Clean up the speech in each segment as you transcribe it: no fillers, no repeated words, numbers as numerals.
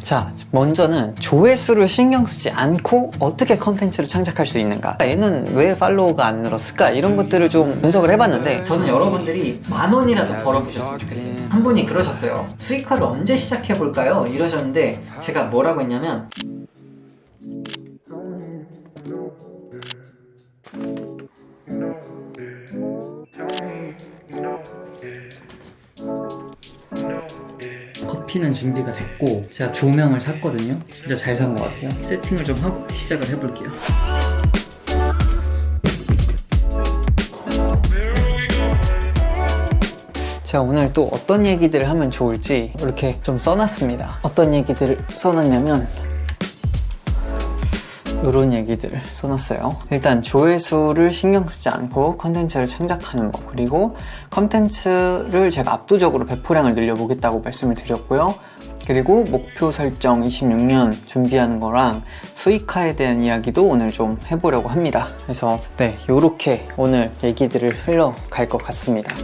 자, 먼저는 조회수를 신경 쓰지 않고 어떻게 컨텐츠를 창작할 수 있는가, 얘는 왜 팔로워가 안 늘었을까, 이런 것들을 좀 분석을 해봤는데, 저는 여러분들이 10,000원이라도 벌어보셨으면 좋겠어요. 한 분이 그러셨어요. 수익화를 언제 시작해볼까요? 이러셨는데 제가 뭐라고 했냐면, 커피는 준비가 됐고 제가 조명을 샀거든요. 진짜 잘 산 것 같아요. 세팅을 좀 하고 시작을 해볼게요. 제가 오늘 또 어떤 얘기들을 하면 좋을지 이렇게 좀 써놨습니다. 어떤 얘기들을 써놨냐면 이런 얘기들을 써놨어요. 일단 조회수를 신경 쓰지 않고 컨텐츠를 창작하는 법, 그리고 컨텐츠를 제가 압도적으로 배포량을 늘려보겠다고 말씀을 드렸고요. 그리고 목표 설정 26년 준비하는 거랑 수익화에 대한 이야기도 오늘 좀 해보려고 합니다. 그래서 네, 요렇게 오늘 얘기들을 흘러갈 것 같습니다.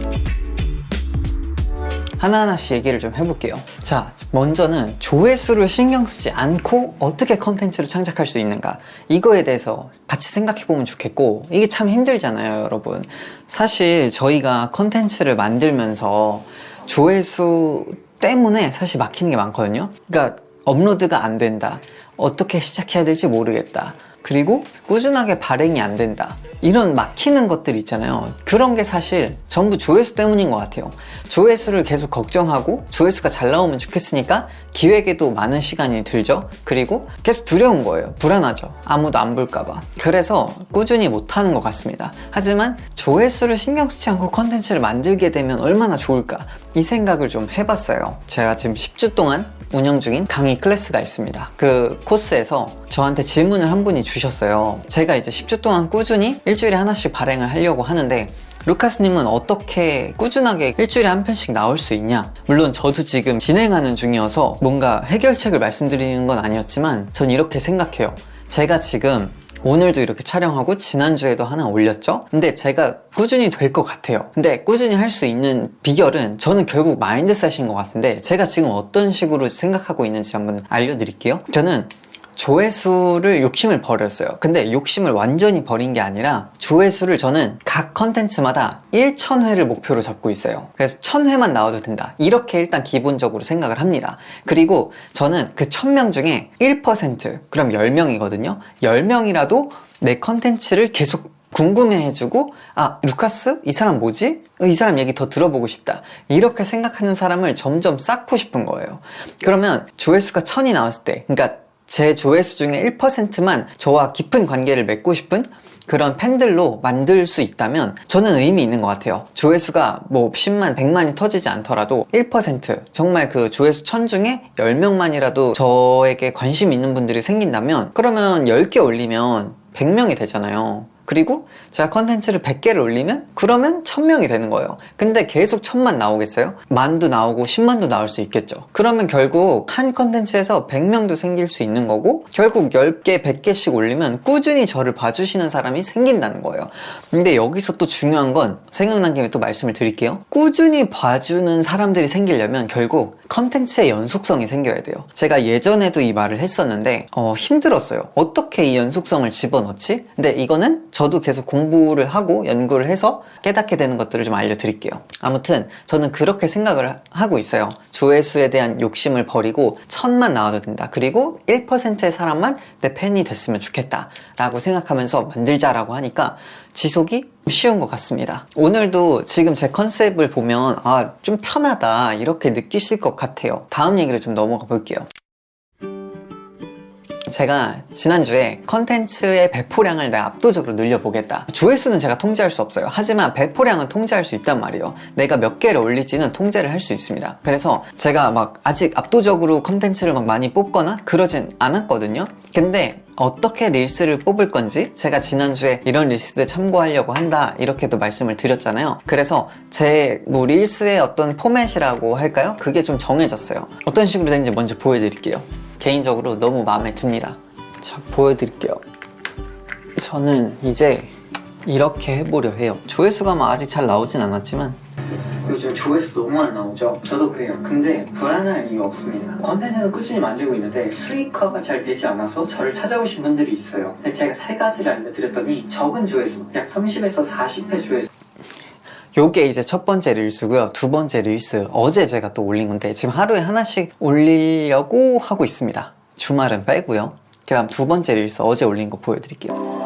하나하나씩 얘기를 좀 해볼게요. 자, 먼저는 조회수를 신경 쓰지 않고 어떻게 컨텐츠를 창작할 수 있는가, 이거에 대해서 같이 생각해보면 좋겠고, 이게 참 힘들잖아요, 여러분. 사실 저희가 컨텐츠를 만들면서 조회수 때문에 사실 막히는 게 많거든요. 그러니까 업로드가 안 된다, 어떻게 시작해야 될지 모르겠다, 그리고 꾸준하게 발행이 안 된다, 이런 막히는 것들 있잖아요. 그런 게 사실 전부 조회수 때문인 것 같아요. 조회수를 계속 걱정하고 조회수가 잘 나오면 좋겠으니까 기획에도 많은 시간이 들죠. 그리고 계속 두려운 거예요. 불안하죠. 아무도 안 볼까봐. 그래서 꾸준히 못하는 것 같습니다. 하지만 조회수를 신경 쓰지 않고 컨텐츠를 만들게 되면 얼마나 좋을까, 이 생각을 좀 해봤어요. 제가 지금 10주 동안 운영 중인 강의 클래스가 있습니다. 그 코스에서 저한테 질문을 한 분이 주셨어요. 제가 이제 10주 동안 꾸준히 일주일에 하나씩 발행을 하려고 하는데, 루카스님은 어떻게 꾸준하게 일주일에 한 편씩 나올 수 있냐? 물론 저도 지금 진행하는 중이어서 뭔가 해결책을 말씀드리는 건 아니었지만 전 이렇게 생각해요. 제가 지금 오늘도 이렇게 촬영하고 지난주에도 하나 올렸죠? 근데 제가 꾸준히 될 것 같아요. 근데 꾸준히 할 수 있는 비결은 저는 결국 마인드셋인 것 같은데, 제가 지금 어떤 식으로 생각하고 있는지 한번 알려드릴게요. 저는 조회수를 욕심을 버렸어요. 근데 욕심을 완전히 버린 게 아니라 조회수를 저는 각 컨텐츠마다 1,000회를 목표로 잡고 있어요. 그래서 1,000회만 나와도 된다, 이렇게 일단 기본적으로 생각을 합니다. 그리고 저는 그 1,000명 중에 1%, 그럼 10명이거든요 10명이라도 내 컨텐츠를 계속 궁금해해주고, 아, 루카스? 이 사람 뭐지? 이 사람 얘기 더 들어보고 싶다, 이렇게 생각하는 사람을 점점 쌓고 싶은 거예요. 그러면 조회수가 1,000이 나왔을 때, 그러니까 제 조회수 중에 1%만 저와 깊은 관계를 맺고 싶은 그런 팬들로 만들 수 있다면 저는 의미 있는 것 같아요. 조회수가 뭐 10만, 100만이 터지지 않더라도 1%, 정말 그 조회수 1,000 중에 10명만이라도 저에게 관심 있는 분들이 생긴다면, 그러면 10개 올리면 100명이 되잖아요. 그리고 제가 컨텐츠를 100개를 올리면 그러면 1,000명이 되는 거예요. 근데 계속 1,000만 나오겠어요? 만도 나오고 10만도 나올 수 있겠죠. 그러면 결국 한 컨텐츠에서 100명도 생길 수 있는 거고, 결국 10개, 100개씩 올리면 꾸준히 저를 봐주시는 사람이 생긴다는 거예요. 근데 여기서 또 중요한 건, 생각난 김에 또 말씀을 드릴게요. 꾸준히 봐주는 사람들이 생기려면 결국 컨텐츠의 연속성이 생겨야 돼요. 제가 예전에도 이 말을 했었는데 힘들었어요. 어떻게 이 연속성을 집어넣지? 근데 이거는 저도 계속 공부를 하고 연구를 해서 깨닫게 되는 것들을 좀 알려드릴게요. 아무튼 저는 그렇게 생각을 하고 있어요. 조회수에 대한 욕심을 버리고 1,000만 나와도 된다, 그리고 1%의 사람만 내 팬이 됐으면 좋겠다 라고 생각하면서 만들자라고 하니까 지속이 쉬운 것 같습니다. 오늘도 지금 제 컨셉을 보면 좀 편하다, 이렇게 느끼실 것 같아요. 다음 얘기를 좀 넘어가 볼게요. 제가 지난주에 컨텐츠의 배포량을 내가 압도적으로 늘려보겠다. 조회수는 제가 통제할 수 없어요. 하지만 배포량은 통제할 수 있단 말이에요. 내가 몇 개를 올릴지는 통제를 할 수 있습니다. 그래서 제가 막 아직 압도적으로 컨텐츠를 막 많이 뽑거나 그러진 않았거든요. 근데 어떻게 릴스를 뽑을 건지 제가 지난주에 이런 릴스들 참고하려고 한다, 이렇게도 말씀을 드렸잖아요. 그래서 제 뭐 릴스의 어떤 포맷이라고 할까요? 그게 좀 정해졌어요. 어떤 식으로 되는지 먼저 보여드릴게요. 개인적으로 너무 마음에 듭니다. 자, 보여드릴게요. 저는 이제 이렇게 해보려 해요. 조회수가 막 아직 잘 나오진 않았지만 요즘 조회수 너무 안 나오죠? 저도 그래요. 근데 불안할 이유 없습니다. 컨텐츠는 꾸준히 만들고 있는데 수익화가 잘 되지 않아서 저를 찾아오신 분들이 있어요. 근데 제가 세 가지를 알려드렸더니 적은 조회수, 약 30에서 40회 조회수. 요게 이제 첫 번째 릴스고요. 두 번째 릴스, 어제 제가 또 올린 건데 지금 하루에 하나씩 올리려고 하고 있습니다. 주말은 빼고요. 그다음 두 번째 릴스 어제 올린 거 보여드릴게요.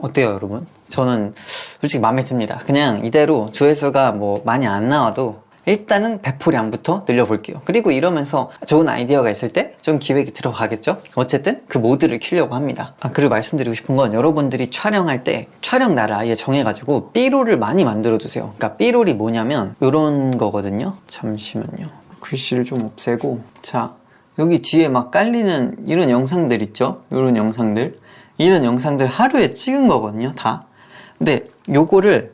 어때요 여러분? 저는 솔직히 마음에 듭니다. 그냥 이대로 조회수가 뭐 많이 안 나와도 일단은 배포량부터 늘려볼게요. 그리고 이러면서 좋은 아이디어가 있을 때 좀 기획이 들어가겠죠? 어쨌든 그 모드를 키려고 합니다. 그리고 말씀드리고 싶은 건 여러분들이 촬영할 때 촬영 날을 아예 정해가지고 B롤을 많이 만들어두세요. 그러니까 B롤이 뭐냐면 이런 거거든요. 잠시만요. 글씨를 좀 없애고, 자 여기 뒤에 막 깔리는 이런 영상들 있죠? 이런 영상들 하루에 찍은 거거든요, 다. 근데 요거를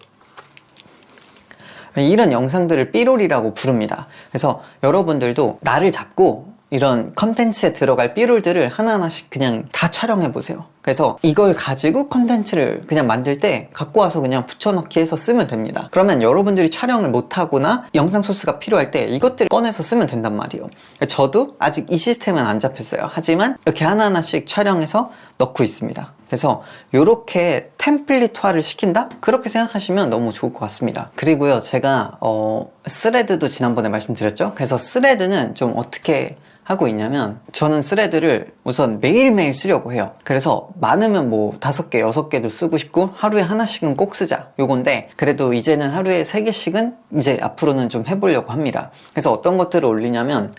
이런 영상들을 B롤이라고 부릅니다. 그래서 여러분들도 날을 잡고 이런 컨텐츠에 들어갈 B롤들을 하나하나씩 그냥 다 촬영해 보세요. 그래서 이걸 가지고 컨텐츠를 그냥 만들 때 갖고 와서 그냥 붙여넣기 해서 쓰면 됩니다. 그러면 여러분들이 촬영을 못하거나 영상 소스가 필요할 때 이것들을 꺼내서 쓰면 된단 말이에요. 저도 아직 이 시스템은 안 잡혔어요. 하지만 이렇게 하나하나씩 촬영해서 넣고 있습니다. 그래서 이렇게 템플릿화를 시킨다? 그렇게 생각하시면 너무 좋을 것 같습니다. 그리고요, 제가 스레드도 지난번에 말씀드렸죠? 그래서 스레드는 좀 어떻게 하고 있냐면, 저는 스레드를 우선 매일매일 쓰려고 해요. 그래서 많으면 뭐 5개, 6개도 쓰고 싶고 하루에 하나씩은 꼭 쓰자, 요건데 그래도 이제는 하루에 3개씩은 이제 앞으로는 좀 해보려고 합니다. 그래서 어떤 것들을 올리냐면,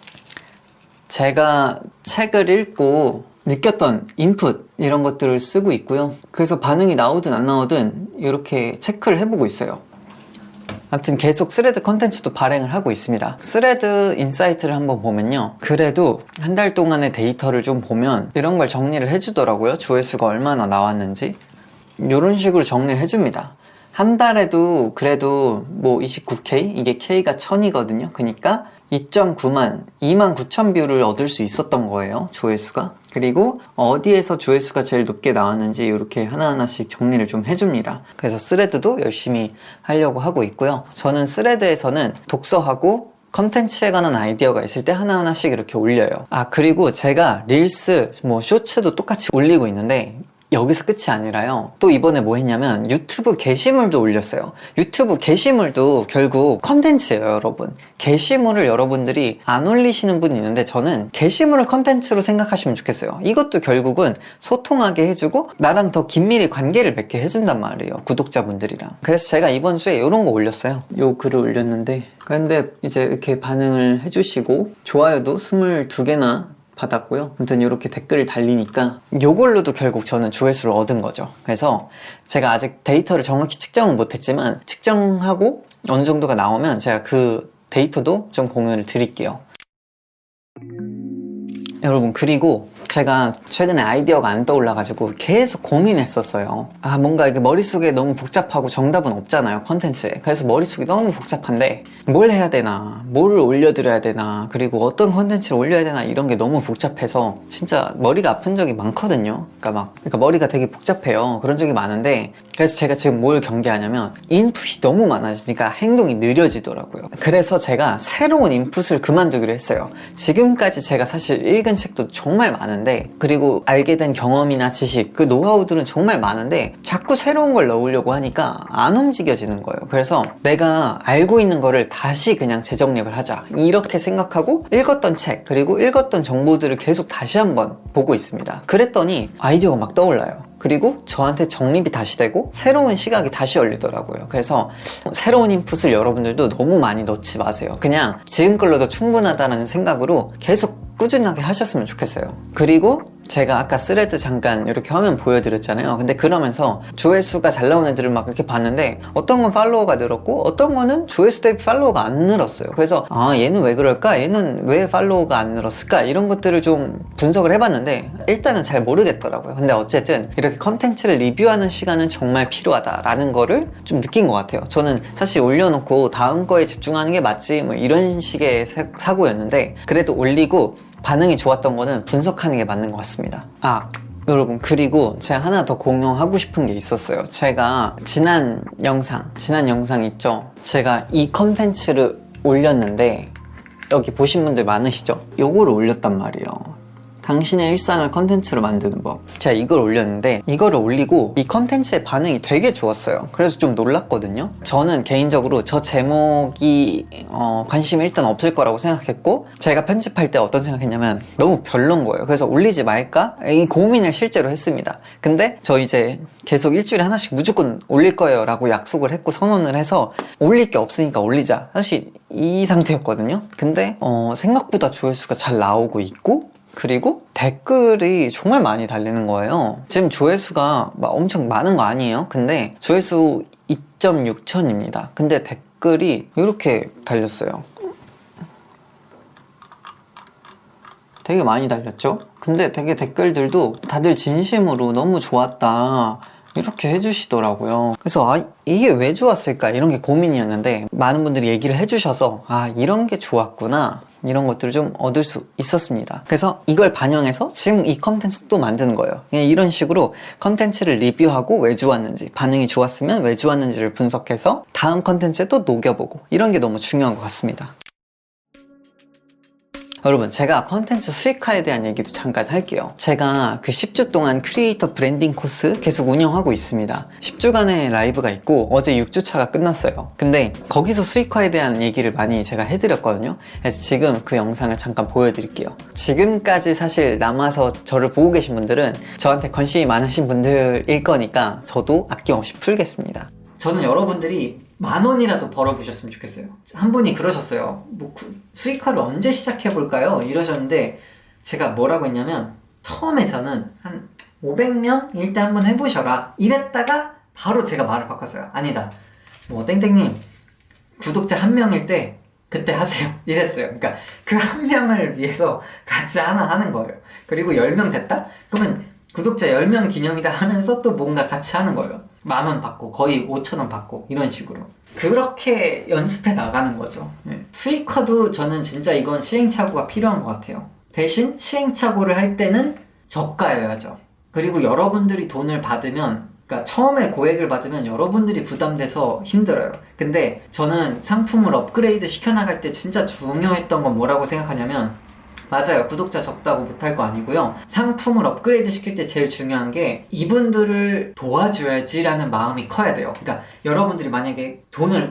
제가 책을 읽고 느꼈던 인풋 이런 것들을 쓰고 있고요. 그래서 반응이 나오든 안 나오든 이렇게 체크를 해보고 있어요. 아무튼 계속 스레드 컨텐츠도 발행을 하고 있습니다. 스레드 인사이트를 한번 보면요, 그래도 한 달 동안의 데이터를 좀 보면 이런 걸 정리를 해주더라고요. 조회수가 얼마나 나왔는지 이런 식으로 정리를 해줍니다. 한 달에도 그래도 뭐 29K, 이게 K가 1000이거든요. 그러니까 2.9만, 29,000뷰를 얻을 수 있었던 거예요, 조회수가. 그리고 어디에서 조회수가 제일 높게 나왔는지 이렇게 하나하나씩 정리를 좀 해줍니다. 그래서 스레드도 열심히 하려고 하고 있고요. 저는 스레드에서는 독서하고 컨텐츠에 관한 아이디어가 있을 때 하나하나씩 이렇게 올려요. 그리고 제가 릴스, 뭐 쇼츠도 똑같이 올리고 있는데 여기서 끝이 아니라요, 또 이번에 뭐 했냐면 유튜브 게시물도 올렸어요. 유튜브 게시물도 결국 컨텐츠예요, 여러분. 게시물을 여러분들이 안 올리시는 분이 있는데 저는 게시물을 컨텐츠로 생각하시면 좋겠어요. 이것도 결국은 소통하게 해주고 나랑 더 긴밀히 관계를 맺게 해준단 말이에요, 구독자분들이랑. 그래서 제가 이번 주에 이런 거 올렸어요. 요 글을 올렸는데, 근데 이제 이렇게 반응을 해주시고 좋아요도 22개나 받았고요. 아무튼 이렇게 댓글을 달리니까 이걸로도 결국 저는 조회수를 얻은 거죠. 그래서 제가 아직 데이터를 정확히 측정은 못했지만 측정하고 어느 정도가 나오면 제가 그 데이터도 좀 공유를 드릴게요. 여러분, 그리고 제가 최근에 아이디어가 안 떠올라가지고 계속 고민했었어요. 뭔가 이게 머릿속에 너무 복잡하고 정답은 없잖아요, 컨텐츠에. 그래서 머릿속이 너무 복잡한데 뭘 해야 되나, 뭘 올려드려야 되나, 그리고 어떤 컨텐츠를 올려야 되나, 이런 게 너무 복잡해서 진짜 머리가 아픈 적이 많거든요. 그러니까 머리가 되게 복잡해요. 그런 적이 많은데, 그래서 제가 지금 뭘 경계하냐면 인풋이 너무 많아지니까 행동이 느려지더라고요. 그래서 제가 새로운 인풋을 그만두기로 했어요. 지금까지 제가 사실 읽은 책도 정말 많은데, 그리고 알게 된 경험이나 지식, 그 노하우들은 정말 많은데 자꾸 새로운 걸 넣으려고 하니까 안 움직여지는 거예요. 그래서 내가 알고 있는 거를 다시 그냥 재정립을 하자, 이렇게 생각하고 읽었던 책, 그리고 읽었던 정보들을 계속 다시 한번 보고 있습니다. 그랬더니 아이디어가 막 떠올라요. 그리고 저한테 정립이 다시 되고 새로운 시각이 다시 열리더라고요. 그래서 새로운 인풋을 여러분들도 너무 많이 넣지 마세요. 그냥 지금 걸로도 충분하다는 생각으로 계속 꾸준하게 하셨으면 좋겠어요. 그리고 제가 아까 스레드 잠깐 이렇게 화면 보여드렸잖아요. 근데 그러면서 조회수가 잘 나오는 애들을 막 이렇게 봤는데 어떤 건 팔로워가 늘었고 어떤 거는 조회수 대비 팔로워가 안 늘었어요. 그래서 얘는 왜 그럴까? 얘는 왜 팔로워가 안 늘었을까? 이런 것들을 좀 분석을 해봤는데 일단은 잘 모르겠더라고요. 근데 어쨌든 이렇게 컨텐츠를 리뷰하는 시간은 정말 필요하다라는 거를 좀 느낀 것 같아요. 저는 사실 올려놓고 다음 거에 집중하는 게 맞지 뭐 이런 식의 사고였는데, 그래도 올리고 반응이 좋았던 거는 분석하는 게 맞는 것 같습니다. 여러분, 그리고 제가 하나 더 공유하고 싶은 게 있었어요. 제가 지난 영상 있죠? 제가 이 컨텐츠를 올렸는데 여기 보신 분들 많으시죠? 요거를 올렸단 말이에요. 당신의 일상을 컨텐츠로 만드는 법. 제가 이걸 올렸는데 이거를 올리고 이 컨텐츠의 반응이 되게 좋았어요. 그래서 좀 놀랐거든요. 저는 개인적으로 저 제목이 관심이 일단 없을 거라고 생각했고, 제가 편집할 때 어떤 생각했냐면 너무 별론 거예요. 그래서 올리지 말까? 이 고민을 실제로 했습니다. 근데 저 이제 계속 일주일에 하나씩 무조건 올릴 거예요 라고 약속을 했고 선언을 해서 올릴 게 없으니까 올리자, 사실 이 상태였거든요. 근데 생각보다 조회수가 잘 나오고 있고, 그리고 댓글이 정말 많이 달리는 거예요. 지금 조회수가 막 엄청 많은 거 아니에요? 근데 조회수 2.6천입니다. 근데 댓글이 이렇게 달렸어요. 되게 많이 달렸죠? 근데 되게 댓글들도 다들 진심으로 너무 좋았다 이렇게 해주시더라고요. 그래서 이게 왜 좋았을까 이런 게 고민이었는데, 많은 분들이 얘기를 해주셔서 이런 게 좋았구나, 이런 것들을 좀 얻을 수 있었습니다. 그래서 이걸 반영해서 지금 이 컨텐츠 또 만드는 거예요. 그냥 이런 식으로 컨텐츠를 리뷰하고 왜 좋았는지, 반응이 좋았으면 왜 좋았는지를 분석해서 다음 컨텐츠에 또 녹여보고, 이런 게 너무 중요한 것 같습니다. 여러분, 제가 컨텐츠 수익화에 대한 얘기도 잠깐 할게요. 제가 그 10주 동안 크리에이터 브랜딩 코스 계속 운영하고 있습니다. 10주간의 라이브가 있고 어제 6주차가 끝났어요. 근데 거기서 수익화에 대한 얘기를 많이 제가 해드렸거든요. 그래서 지금 그 영상을 잠깐 보여드릴게요. 지금까지 사실 남아서 저를 보고 계신 분들은 저한테 관심이 많으신 분들일 거니까 저도 아낌없이 풀겠습니다. 저는 여러분들이 10,000원이라도 벌어보셨으면 좋겠어요. 한 분이 그러셨어요. 수익화를 언제 시작해볼까요? 이러셨는데 제가 뭐라고 했냐면, 처음에 저는 한 500명 일단 한번 해보셔라 이랬다가 바로 제가 말을 바꿨어요. 아니다, 땡땡님 구독자 1명일 때 그때 하세요 이랬어요. 그러니까 그 1명을 위해서 같이 하나 하는 거예요. 그리고 10명 됐다? 그러면 구독자 10명 기념이다 하면서 또 뭔가 같이 하는 거예요. 10,000원 받고 거의 5,000원 받고 이런 식으로 그렇게 연습해 나가는 거죠. 수익화도 저는 진짜 이건 시행착오가 필요한 것 같아요. 대신 시행착오를 할 때는 저가여야죠. 그리고 여러분들이 돈을 받으면, 그러니까 처음에 고액을 받으면 여러분들이 부담돼서 힘들어요. 근데 저는 상품을 업그레이드 시켜나갈 때 진짜 중요했던 건 뭐라고 생각하냐면, 맞아요, 구독자 적다고 못할 거 아니고요. 상품을 업그레이드 시킬 때 제일 중요한 게 이분들을 도와줘야지 라는 마음이 커야 돼요. 그러니까 여러분들이 만약에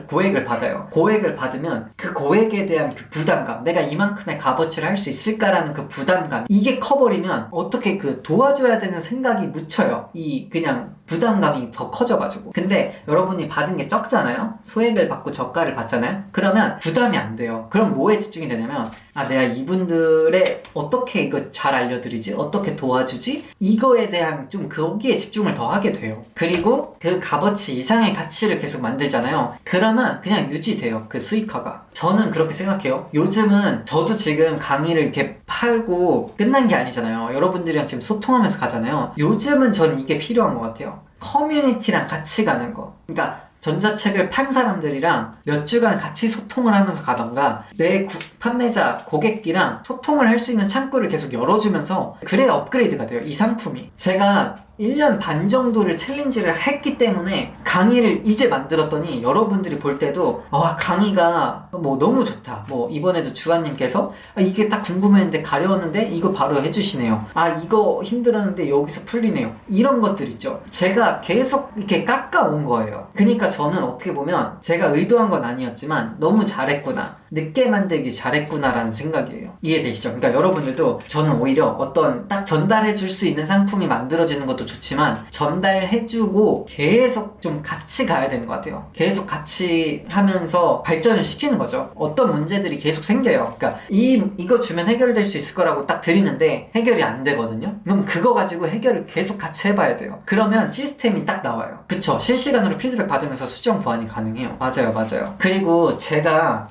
고액을 받아요. 고액을 받으면 그 고액에 대한 그 부담감, 내가 이만큼의 값어치를 할 수 있을까라는 그 부담감, 이게 커버리면 어떻게 그 도와줘야 되는 생각이 묻혀요. 그냥 부담감이 더 커져가지고. 근데 여러분이 받은 게 적잖아요? 소액을 받고 저가를 받잖아요? 그러면 부담이 안 돼요. 그럼 뭐에 집중이 되냐면, 내가 이분들의 어떻게 이거 잘 알려드리지? 어떻게 도와주지? 이거에 대한 좀 거기에 집중을 더 하게 돼요. 그리고 그 값어치 이상의 가치를 계속 만들잖아요. 그러면 그냥 유지돼요, 그 수익화가. 저는 그렇게 생각해요. 요즘은 저도 지금 강의를 이렇게 팔고 끝난 게 아니잖아요. 여러분들이랑 지금 소통하면서 가잖아요. 요즘은 전 이게 필요한 것 같아요. 커뮤니티랑 같이 가는 거. 그러니까 전자책을 판 사람들이랑 몇 주간 같이 소통을 하면서 가던가, 내 판매자, 고객이랑 소통을 할 수 있는 창구를 계속 열어주면서, 그래야 업그레이드가 돼요, 이 상품이. 제가 1년 반 정도를 챌린지를 했기 때문에 강의를 이제 만들었더니 여러분들이 볼 때도 강의가 너무 좋다, 이번에도 주한님께서 이게 딱 궁금했는데 가려웠는데 이거 바로 해주시네요, 이거 힘들었는데 여기서 풀리네요, 이런 것들 있죠. 제가 계속 이렇게 깎아온 거예요. 그러니까 저는 어떻게 보면 제가 의도한 건 아니었지만 너무 잘했구나, 늦게 만들기 잘했구나 라는 생각이에요. 이해되시죠? 그러니까 여러분들도, 저는 오히려 어떤 딱 전달해 줄 수 있는 상품이 만들어지는 것도 좋지만 전달해주고 계속 좀 같이 가야 되는 것 같아요. 계속 같이 하면서 발전을 시키는 거죠. 어떤 문제들이 계속 생겨요. 그러니까 이거 주면 해결될 수 있을 거라고 딱 드리는데 해결이 안 되거든요. 그럼 그거 가지고 해결을 계속 같이 해봐야 돼요. 그러면 시스템이 딱 나와요. 그쵸? 실시간으로 피드백 받으면서 수정 보완이 가능해요. 맞아요. 그리고 제가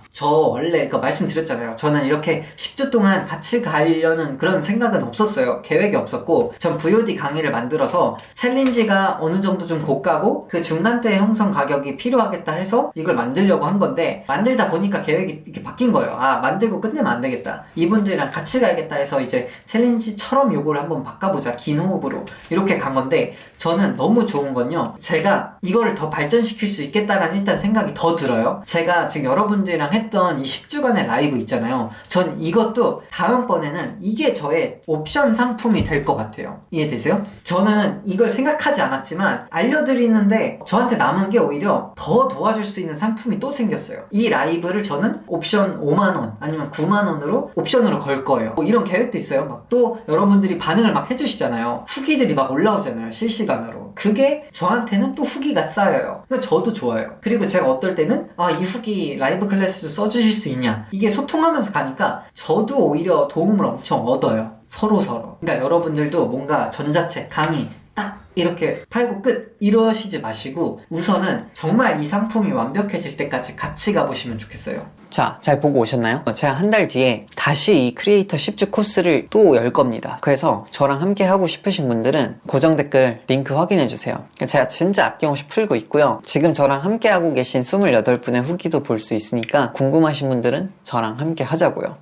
원래 말씀드렸잖아요. 저는 이렇게 10주 동안 같이 가려는 그런 생각은 없었어요. 계획이 없었고, 전 VOD 강의를 만들어서 챌린지가 어느 정도 좀 고가고 그 중간대 형성 가격이 필요하겠다 해서 이걸 만들려고 한 건데, 만들다 보니까 계획이 이렇게 바뀐 거예요. 아, 만들고 끝내면 안 되겠다. 이분들이랑 같이 가야겠다 해서 이제 챌린지처럼 요거를 한번 바꿔보자. 긴 호흡으로. 이렇게 간 건데, 저는 너무 좋은 건요, 제가 이거를 더 발전시킬 수 있겠다라는 일단 생각이 더 들어요. 제가 지금 여러분들이랑 했던 이 10주간의 라이브 있잖아요. 전 이것도 다음번에는 이게 저의 옵션 상품이 될 것 같아요. 이해되세요? 저는 이걸 생각하지 않았지만 알려드리는데 저한테 남은 게 오히려 더 도와줄 수 있는 상품이 또 생겼어요. 이 라이브를 저는 옵션 5만원 아니면 9만원으로 옵션으로 걸 거예요. 뭐 이런 계획도 있어요. 막 또 여러분들이 반응을 막 해주시잖아요. 후기들이 막 올라오잖아요. 실시간으로. 그게 저한테는 또 후기가 쌓여요. 근데 저도 좋아요. 그리고 제가 어떨 때는 이 후기 라이브 클래스도 써주실 수 있냐, 이게 소통하면서 가니까 저도 오히려 도움을 엄청 얻어요. 서로. 그러니까 여러분들도 뭔가 전자책, 강의 딱 이렇게 팔고 끝 이러시지 마시고 우선은 정말 이 상품이 완벽해질 때까지 같이 가보시면 좋겠어요. 자, 잘 보고 오셨나요? 제가 한 달 뒤에 다시 이 크리에이터 10주 코스를 또 열 겁니다. 그래서 저랑 함께 하고 싶으신 분들은 고정 댓글 링크 확인해주세요. 제가 진짜 아낌없이 풀고 있고요. 지금 저랑 함께 하고 계신 28분의 후기도 볼 수 있으니까 궁금하신 분들은 저랑 함께 하자고요.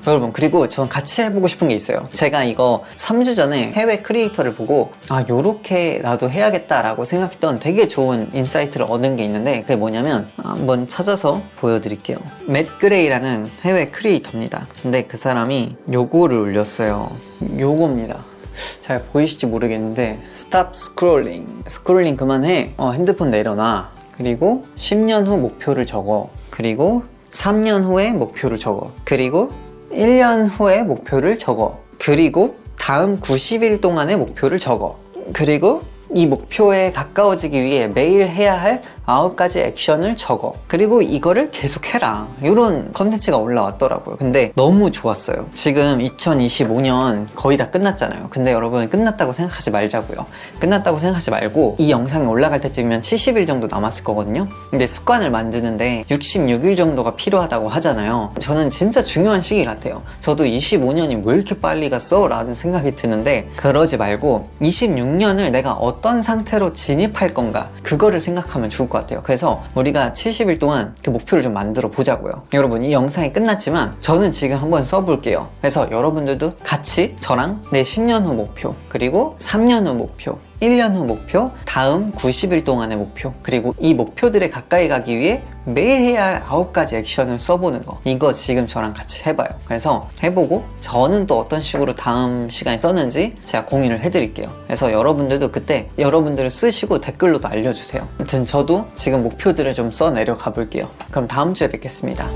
여러분, 그리고 전 같이 해보고 싶은 게 있어요. 제가 이거 3주 전에 해외 크리에이터를 보고 요렇게 나도 해야겠다라고 생각했던 되게 좋은 인사이트를 얻은 게 있는데, 그게 뭐냐면 한번 찾아서 보여드릴게요. 맷 그레이라는 해외 크리에이터입니다. 근데 그 사람이 요거를 올렸어요. 요겁니다. 잘 보이실지 모르겠는데 Stop scrolling. 스크롤링 그만해. 핸드폰 내려놔. 그리고 10년 후 목표를 적어. 그리고 3년 후에 목표를 적어. 그리고 1년 후에 목표를 적어. 그리고 다음 90일 동안의 목표를 적어. 그리고 이 목표에 가까워지기 위해 매일 해야 할 9가지 액션을 적어. 그리고 이거를 계속 해라. 이런 컨텐츠가 올라왔더라고요. 근데 너무 좋았어요. 지금 2025년 거의 다 끝났잖아요. 근데 여러분, 끝났다고 생각하지 말자고요. 끝났다고 생각하지 말고 이 영상이 올라갈 때쯤이면 70일 정도 남았을 거거든요. 근데 습관을 만드는데 66일 정도가 필요하다고 하잖아요. 저는 진짜 중요한 시기 같아요. 저도 25년이 왜 이렇게 빨리 갔어? 라는 생각이 드는데, 그러지 말고 26년을 내가 어떤 상태로 진입할 건가, 그거를 생각하면 좋을 것 같아요. 그래서 우리가 70일 동안 그 목표를 좀 만들어 보자고요. 여러분, 이 영상이 끝났지만 저는 지금 한번 써볼게요. 그래서 여러분들도 같이 저랑 내 10년 후 목표, 그리고 3년 후 목표, 1년 후 목표, 다음 90일 동안의 목표, 그리고 이 목표들에 가까이 가기 위해 매일 해야 할 9가지 액션을 써보는 거, 이거 지금 저랑 같이 해봐요. 그래서 해보고 저는 또 어떤 식으로 다음 시간에 썼는지 제가 공유를 해드릴게요. 그래서 여러분들도 그때 여러분들을 쓰시고 댓글로도 알려주세요. 아무튼 저도 지금 목표들을 좀 써내려 가볼게요. 그럼 다음 주에 뵙겠습니다.